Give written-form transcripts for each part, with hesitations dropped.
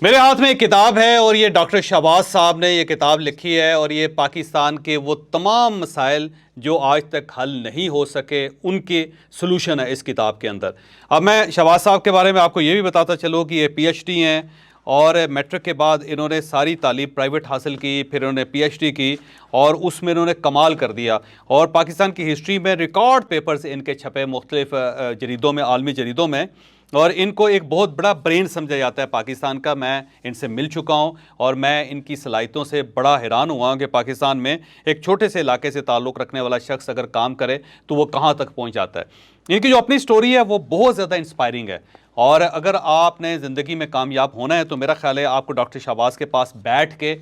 मेरे हाथ में एक किताब है और ये डॉक्टर शहबाज साहब ने ये किताब लिखी है और ये पाकिस्तान के वो तमाम मसाइल जो आज तक हल नहीं हो सके उनके सलूशन है इस किताब के अंदर। अब मैं शहबाज साहब के बारे में आपको ये भी बताता चलूँ कि ये पीएचडी हैं और मैट्रिक के बाद इन्होंने सारी तालीम प्राइवेट हासिल की, फिर इन्होंने पीएचडी की और उसमें इन्होंने कमाल कर दिया। और पाकिस्तान की हिस्ट्री में रिकॉर्ड पेपर्स इनके छपे मुख्तलिफ जरीदों में, आलमी जरीदों में, और इनको एक बहुत बड़ा ब्रेन समझा जाता है पाकिस्तान का। मैं इनसे मिल चुका हूं और मैं इनकी सलाहियतों से बड़ा हैरान हुआ कि पाकिस्तान में एक छोटे से इलाके से ताल्लुक़ रखने वाला शख्स अगर काम करे तो वो कहां तक पहुंच जाता है। इनकी जो अपनी स्टोरी है वो बहुत ज़्यादा इंस्पायरिंग है और अगर आपने ज़िंदगी में कामयाब होना है तो मेरा ख्याल है आपको डॉक्टर शहबाज के पास बैठ के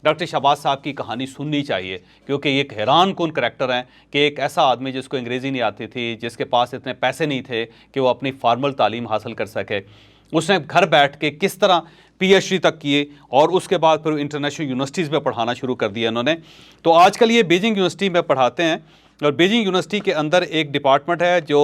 डॉक्टर शहबाज साहब की कहानी सुननी चाहिए, क्योंकि ये एक हैरान कुन करैक्टर हैं कि एक ऐसा आदमी जिसको अंग्रेज़ी नहीं आती थी, जिसके पास इतने पैसे नहीं थे कि वो अपनी फार्मल तालीम हासिल कर सके, उसने घर बैठ के किस तरह पीएचडी तक किए और उसके बाद फिर इंटरनेशनल यूनिवर्सिटीज़ में पढ़ाना शुरू कर दिया इन्होंने। तो आजकल ये बीजिंग यूनिवर्सिटी में पढ़ाते हैं और बीजिंग यूनिवर्सिटी के अंदर एक डिपार्टमेंट है जो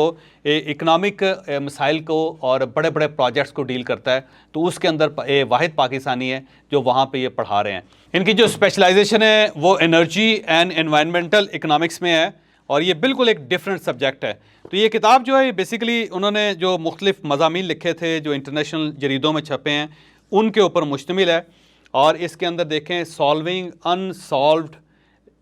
इकनॉमिक मसाइल को और बड़े बड़े प्रोजेक्ट्स को डील करता है। तो उसके अंदर वाहिद पाकिस्तानी है जो वहाँ पे ये पढ़ा रहे हैं। इनकी जो स्पेशलाइजेशन है वो एनर्जी एंड एनवायरनमेंटल इकनॉमिक्स में है और ये बिल्कुल एक डिफरेंट सब्जेक्ट है। तो ये किताब जो है बेसिकली उन्होंने जो मुख्तलिफ मज़ामीन लिखे थे जो इंटरनेशनल जरीदों में छपे हैं उनके ऊपर मुश्तमिल है। और इसके अंदर देखें solving unsolved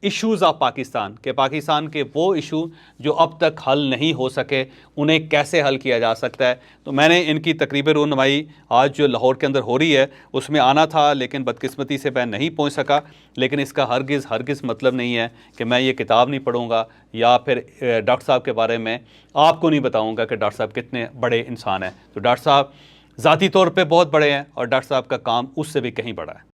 issues of Pakistan के, पाकिस्तान के वो इशू जो अब तक हल नहीं हो सके उन्हें कैसे हल किया जा सकता है। तो मैंने इनकी तकरीबन रुनमाई आज जो लाहौर के अंदर हो रही है उसमें आना था, लेकिन बदकिस्मती से मैं नहीं पहुंच सका। लेकिन इसका हरगिज़ मतलब नहीं है कि मैं ये किताब नहीं पढ़ूंगा या फिर डॉक्टर साहब के बारे में आपको नहीं बताऊँगा कि डॉक्टर साहब कितने बड़े इंसान हैं। तो डॉक्टर साहब ज़ाती तौर पर बहुत बड़े हैं और डॉक्टर साहब का काम उससे भी कहीं बड़ा है।